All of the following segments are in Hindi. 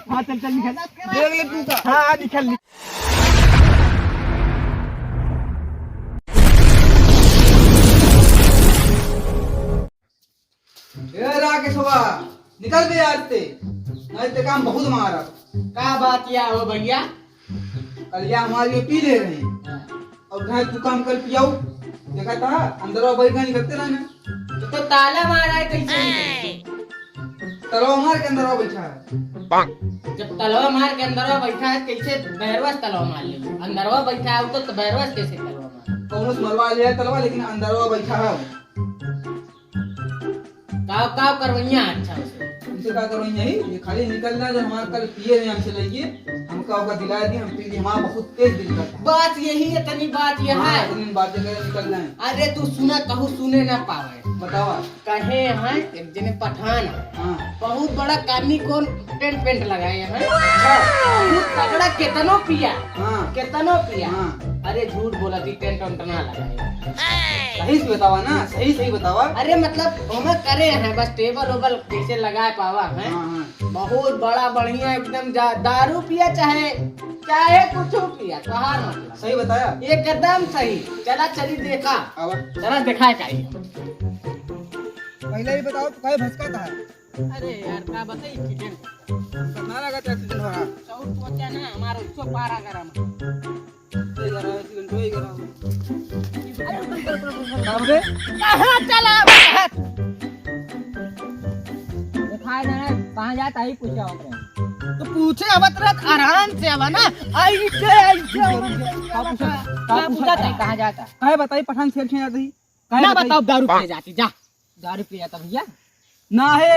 हाँ चल चल निकल देख ले तू का हाँ निकल राकेश बाबा निकल बे आज ते नहीं ते काम बहुत मारा क्या बात किया हो भैया कल या हमारे ये पी ले रहे हैं और घर तू काम कर पियाऊ देखा था अंदर और बैठ निकलते रहना तो ताला मारा है कैसे तलवा मार के अंदर और बैठा है जब तलवा मार के अंदर बैठा है कैसे बहरवा तलवा मार ले अंदरवा बैठा है तो बहरवा कैसे तलवा मार कौन मरवा लिया तलवा लेकिन अंदर और बैठा है काव करवैया अच्छा उसे उनसे क्या करो यही ये खाली निकलना जो हमारा कल पिए नहीं हमसे लइए हमका होगा दिला दी हम पी हमारा बहुत तेज दिल करता है बात यही है तनी बात यह है इतनी बात जगह निकलना है अरे तू सुना कहूँ सुने ना पावे बतावा कहे हैं एक जने पठान हाँ बहुत बड़ा कानी कौन टेंट पेंट लगाए हैं बहुत तगड़ा केतनो पिया हाँ केतनो पिया हाँ अरे झूठ बोला थी टेंट वेंट ना लगाए सही से बतावा ना सही सही बतावा अरे मतलब हम करे हैं बस टेबल ओबल कैसे लगाए पावा है हाँ हाँ बहुत बड़ा बढ़िया एकदम दारू पिया चाहे चाहे कुछ पिया तोहार मतलब सही बताया एकदम सही चला चली देखा अब चला दिखाए का ही पहले ही बताओ तो काहे भसका था अरे यार क्या बताई चिकन कितना लगा था एक्सीडेंट हो रहा चौक पहुंचा ना हमारा 112 ग्राम ये जरा एक्सीडेंट हो ही गया कहाँ चला दिखाए ना कहाँ जाता ही पूछा तो पूछे अब आराम से अब ना ऐसे कहाँ जाता काहे बताई पठान शेर खेल जाती ना बताओ दारू पी जाती जा दारू पी जाता भैया ना है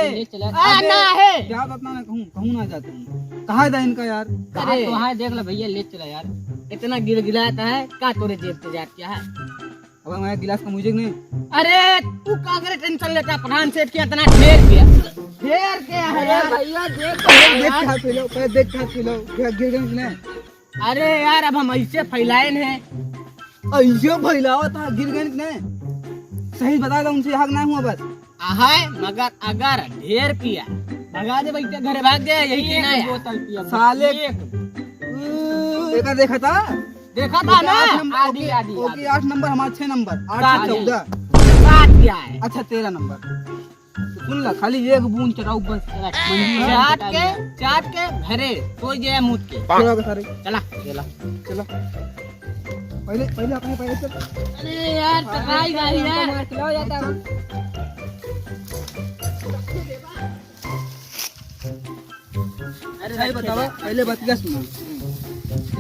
ना है क्या बतना ना कहूँ ना जाती कहाँ था इनका यार अरे वहाँ देख लो भैया ले चला यार इतना गिर गिलाता है का तोरे जेब से जात क्या है अब मैं गिलास का मुझे नहीं अरे तू का करे टेंशन लेता पठान सेठ किया इतना ढेर क्या है यार भैया देख देख खा पी लो गिर गए नहीं अरे यार अब हम ऐसे फैलाए हैं ऐसे फैलाओ था गिर गए नहीं सही बता दो उनसे हक नहीं हुआ बस है मगर अगर ढेर पिया भगा दे बैठे घरे भाग गए यही ना बोतल पिया साले देखा था देखा था ना आधी आधी ओके 8 नंबर हमारा 6 नंबर 8 से 14 साथ क्या है अच्छा 13 नंबर सुन ला खाली एक बूंद चढ़ाओ बस चाट के घरे कोई गया मुझ के चलो सारे चला चलो पहले अपने पहले चल अरे यार टकराई गाड़ी है खिलाओ जाता है अरे भाई बताओ पहले बात क्या सुनो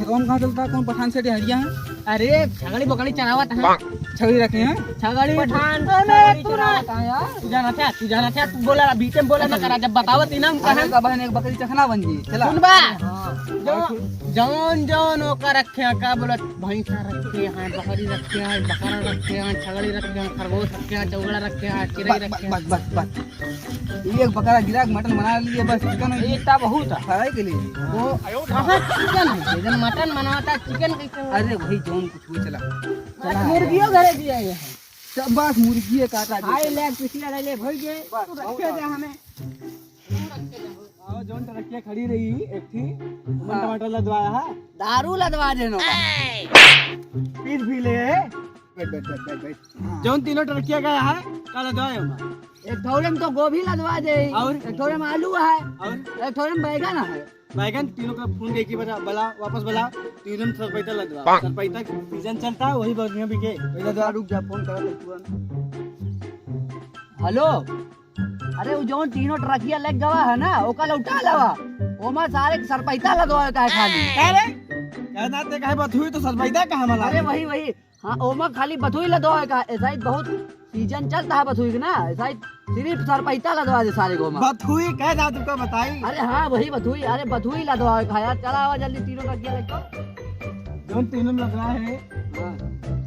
कौन कहाँ चलता है कौन पठान से हरिया है अरे छगड़ी बकड़ी चढ़ावत है छवि रखे हैं छगड़ी पठान तू जाना था तू बोला बीच में बोला ना करा जब बतावत ही ना कहां का बहन एक बकरी चखना बन जी चला सुनबा जौन जौन ओकर रखे हैं का बोला भैंस रखे हैं बकरी रखे हैं बकरा रखे हैं छगड़ी रखे हैं खरगोश रखे हैं चौगड़ा रखे हैं चिड़ै रखे हैं बस एक बकरा गिरा मटन बना लिए बस चिकन इतना बहुत है फ्राई के लिए वो कहां चिकन है जन मटन बनाता चिकन कैसे अरे वही जौन कुछ हुई चला मुर्गियों घरे दिया है सब बस मुर्गी है काटा हाय ले पिछले ले भई गए रखे दे हमें आओ जौन रखिए खड़ी रही एक थी टमाटर लदवाया है दारू लदवा देनो पीस भी ले बैठ जौन तीनों टरकिया गया है का लदवाया एक थोड़े में तो गोभी लदवा दे और एक थोड़े में आलू है और एक थोड़े में बैगन है बैगन तीनों का फोन देखी बला वापस बला तीनों में सरपैता लदवा सरपैता सीजन चलता है वही बढ़िया बिके पहले दो रुक जा फोन करा तुरंत हेलो अरे वो जोन तीनों ट्रकिया लग गवा है ना ओका उठा लवा ओमा सारे सरपैता लदवा का खाली अरे कहना ते काहे बथुई तो सरपैता कहां मला अरे वही हां ओमा खाली बथुई लदवा का ऐसा ही बहुत सीजन चलता है बथुई ना ऐसा ही सिर्फ सरपैता लदवा दे सारे को बथुई कह दा तुमको बताई अरे हाँ वही बथुई अरे बथुई लदवा का यार चला आवा जल्दी तीनों ट्रकिया लग जोन तीनों लदवा है हां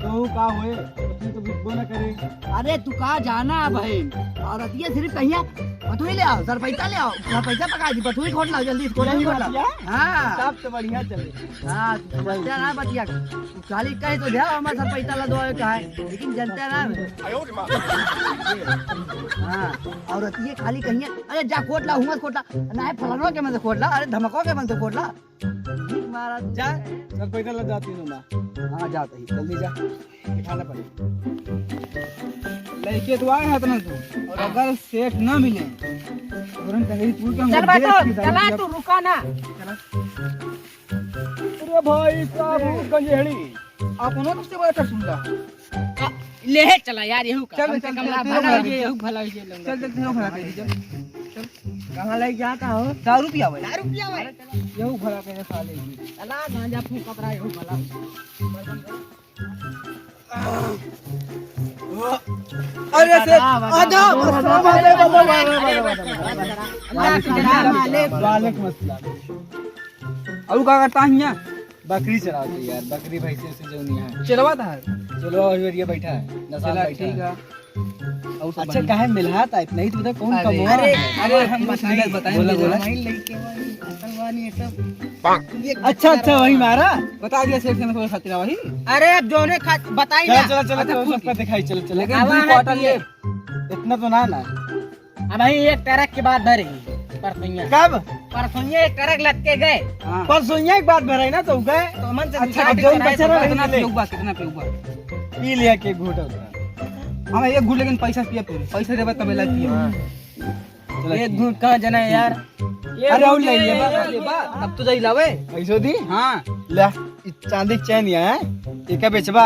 तो का होए तू तो बिगबो ना करे। अरे तू कहाँ जाना है बहन? और अतिया सिर्फ कहिया पथुई ले आओ, सर पैसा ले आओ, सर पैसा पका दी, पथुई खोट लाओ जल्दी, इसको नहीं खोट लाओ। हाँ सब तो बढ़िया चले। हाँ तू जानते ना बतिया, तू खाली कहे तो जाओ हमारे सर पैसा ला दो क्या है, लेकिन जानते ना। हाँ और अतिया खाली कहिया अरे जा खोट ला, हुमत खोट ला, ना है फलानो के मन से खोट ला, अरे धमको के मन से खोट ला। मारा जा सब पैसा लग जाती हूँ मैं। हाँ जाता ही जल्दी जा उठाना पड़े। लड़के तो आए हैं ना तू, और अगर सेठ ना मिले तुरंत कहीं तू क्या चल बाटो चला तू रुका ना। अरे भाई साहब गंजेड़ी आपनो तो से बड़ा सुनला। ले चला यार यहू का चल, कम से चल, कम चल, ला चल, भला चल, ये यहू भला ये लंगा। चल चल तेरे भरा कर चल। कहाँ लेके जाता हो? 4 रुपया भाई। 4 रुपया भाई यहू भरा के साले की। चला गांजा फूक कपड़ा यहू भला। अरे से आजा वालेकुम अस्सलाम। और का करता है यहाँ? बकरी चराते यार, बकरी भैंसे से जो नहीं है चलवा था। चलो और ये बैठा है नशा बैठा है। अच्छा कहे मिला था इतना ही, तो कौन कमवा? अरे हम मसला बताएं, बोला बोला। अच्छा अच्छा वही मारा बता दिया सेठ ने थोड़ा खातिर वही। अरे अब जोने बताई ना। चलो चलो चलो सबका दिखाई चलो चलो। लेकिन आवा दो है क्वार्टर ये। ले इतना तो ना ना। अब भाई एक ट्रक के बाद भरेगी परसों। कब? परसों एक ट्रक लद के गए। परसों एक बात भराई ना तो गए। तो मन से अच्छा अब जौन बचा रहा कितना है पीऊबा, कितना पीऊबा? पी लिया के घूटा उतना। हम एक घूट लेकिन पैसा पिया पूरे, पैसा देबा तब ला पिया। एक घूट कहाँ जना है यार? अरे और ले लिए अब तो जाई लावे। पैसो दी। हाँ ले चांदी चैन है एक बेचबा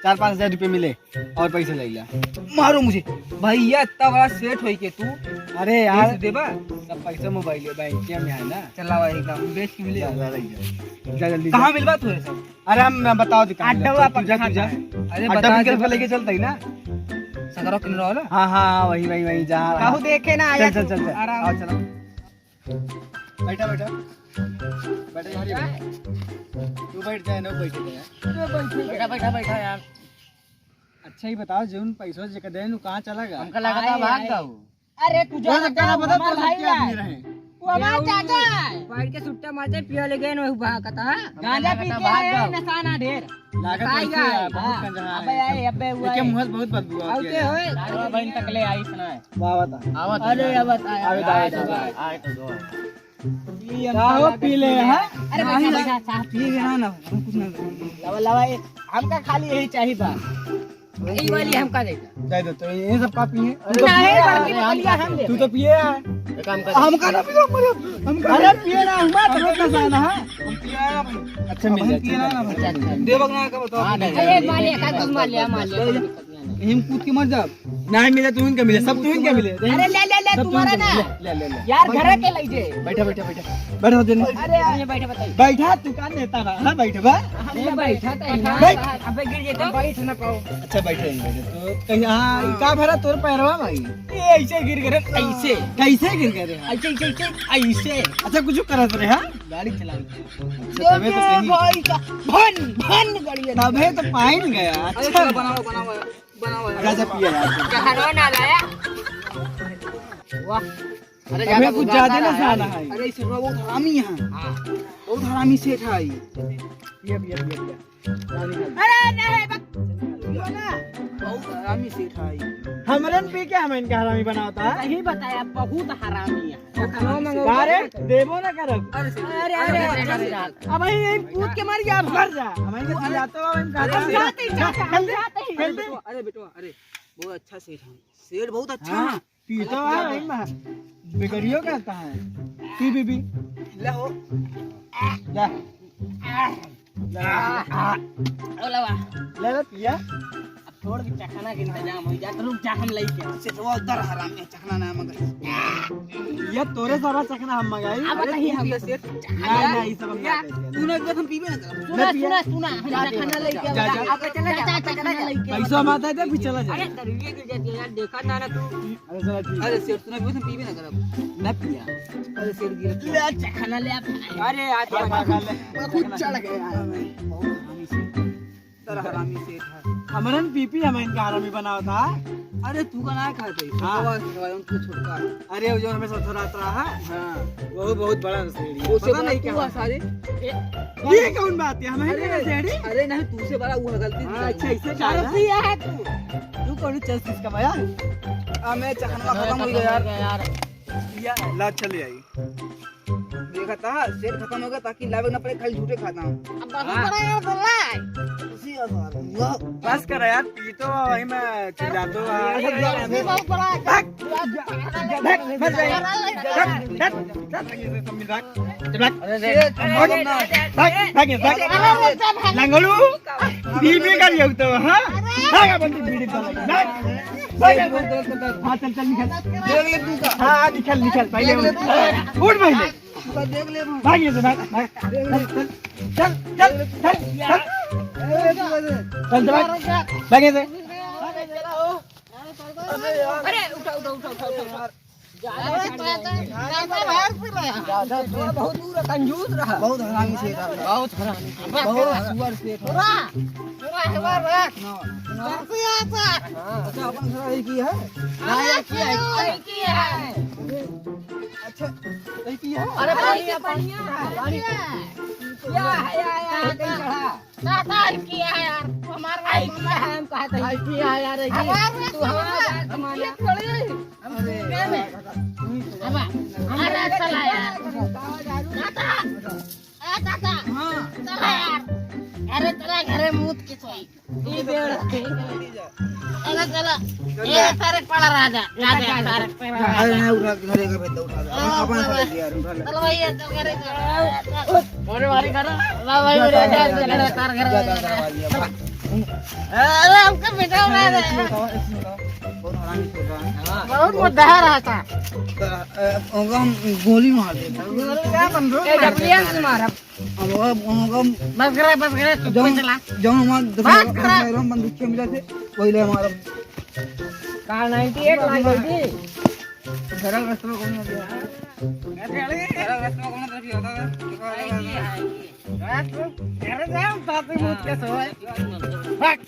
4-5 हजार रुपए मिले और पैसे ले लिया। मारो मुझे भैया, इतना बड़ा सेठ होई के तू अरे यार देबा? सब पैसा मोबाइल बैंक में है ना। चला भाई का बेच के मिले। जा जल्दी कहाँ मिलवा तू है सब? अरे हम बताओ दुकान अड्डा तू जा अरे अड्डा बता बिकर लेके चलता ही ना। सकरो किन वाला। हाँ हाँ वही वही वही जहाँ काहू देखे ना आया चल चल चल आराम आओ चलो बैठा बैठा बैठा यार तू बैठ जाए ना बैठ जाए। बैठा बैठा बैठा यार। अच्छा ही बताओ जोन पैसों जे दे नु कहां चला गया? हमका लगा था भाग जाओ। अरे तू जो कहना बता तो भाई क्या आदमी रहे। वो हमारा चाचा है। पाइट के सुट्टा मारते पिया ले गए न भाग कता। गांजा पी के आए नशाना ढेर। लागत खाएगा। है बहुत कंजहा अबे आए अबे हुआ है। मुंह बहुत बदबू आती आउते है। होए दारू बहन तक ले आई सुना है। वाह बता आवत अरे आवत आया आए तो दो काहो पी ले हां। अरे बैठा बैठा साहब पी गया ना हम कुछ ना। लवा लवा हमका खाली यही चाहिए बा। यही वाली हमका देता। दे दो तो ये सब का पिए। नहीं बल्कि बलिया हम ले। तू तो पिए है। एक काम कर हमका ना पियो हम अरे पिए ना हम बात रोक ना जाना है। हम पिए अच्छा मिल जाए पिए ना देवक ना का बताओ। अरे मालिया का कुछ मालिया मालिया। हम कूद के मर जा। नहीं मिले तू इनके मिले सब तू इनके मिले। अरे ले ले ले तुम्हारा ना ले ले ले यार घर के ले जे। बैठा बैठा बैठा बैठो दिन अरे ये बैठा बताइए। बैठा तू का नेता ना हां बैठ बा। हम बैठा था बैठ। अबे गिर जे तो बैठ ना पाओ। अच्छा बैठे तो कहीं हां का भरा तोर पैरवा भाई ये ऐसे गिर गए ऐसे कैसे गिर गए रे? ऐसे ऐसे ऐसे अच्छा कुछ करत रे हां गाड़ी चला अच्छा तबे तो सही भाई का भन भन गाड़ी तबे तो पाइन गया। अच्छा बनाओ बनाओ बनाओ। राजा पिया यार कहां ना लाया वाह। अरे तबे कुछ ज्यादा ना साला है। अरे इस बहुत हरामी है। हां बहुत हरामी सेठ है। पिया पिया पिया अरे नहीं बक ना बहुत हरामी सेठ है। हमरन पी के हम इनका हरामी बनाता है। सही बताया बहुत हरामी है। अरे देबो ना करब। अरे अरे अब यही कूद के मर गया घर जा हम इनके समझाते हो इनका जाते जाते ही अरे बेटवा अरे बहुत अच्छा सेठ है। सेठ बहुत अच्छा है। पीता है भाई मैं बिगड़ियो कहता है पी पी ले हो जा ओलावा ले ले पिया अब थोड़ के चखना के इंतजाम हो जा। रुक जा हम लेके सेठ वो उधर हरामी है, चखना ना मगर। ये तोरे सारा चखना हम मंगाई। अब बताइए हम सेठ नहीं नहीं सब हम ना तू ना एकदम पीबे ना कर। सुना सुना सुना हम चखना लेके जा, जा। अब चला जा चखना लेके पैसा माता है तो फिर चला जा। अरे दरिये गिर जाती है यार देखा था ना तू। अरे चला ठीक अरे सेठ तू ना एकदम पीबे ना कर। ना पिया अरे सेठ गिर। ले चखना ले आप। अरे आज खा ले कुछ चढ़ गया। बहुत हरामी सेठ। तेरा हरामी सेठ है। हमरन पीपी हमें इनका हरामी बनाया था। अरे तू का ना खाते हाँ। उनको छोटका अरे वो जो हमें सब थोड़ा रहा है हाँ वो बहुत बड़ा नशेड़ी है। उसे पता नहीं क्या सारे ये कौन बात है हमें नशेड़ी। अरे नहीं तू से बड़ा वो गलती अच्छा इससे क्या है तू कौन चल इसका भैया मैं चखना खत्म हो गया यार या ला चले आई देखा था सेठ खत्म हो गया ताकि लावे ना पड़े खाली झूठे खाता हूँ बस कर यार पी तो वही मैं चिल्ला दो लंगड़ू बीबी का योग तो हाँ हाँ बंदी बीड़ी हाँ चल चल निकल देख ले तू का हाँ निकल निकल पहले उठ पहले देख ले भाग ये से भाग चल चल चल चल चल भाग ये से अरे उठा उठा उठा उठा बहुत दूर कंजूस रहा बहुत हरामी सेठ बहुत हरामी बहुत सुअर सेठ अच्छा अपन घर की है अच्छा की है अरे पानी क्या है यार किया है यार हमारा भाई किया है हम कहते हैं किया है यार तू हमारा कमाना अरे चला यार दादा हां चला यार अरे तेरा घरे मूत की सोई ये बेड़ अरे चला ये सारे पड़ा राजा राजा सारे अरे नहीं उठा घरे का बेटा उठा अपन घर यार उठा ले चलो भैया चल घरे मोरे वाली करो वाह भाई मेरे जा कार घर अरे हमको बेटा उड़ा दे बहुत हरामी सेठ है बहुत मुद्दा रहा था हम गोली मार देता क्या बन रहा है डबलियन से मारा हम बस करे तू चला जब हम बंदूक के मिला थे पहले हमारा कार 98 लाई गई थी घर रास्ते में कौन दिया घर रास्ते में कौन तरफ होता है घर जाओ ताते मूत के सोए भाग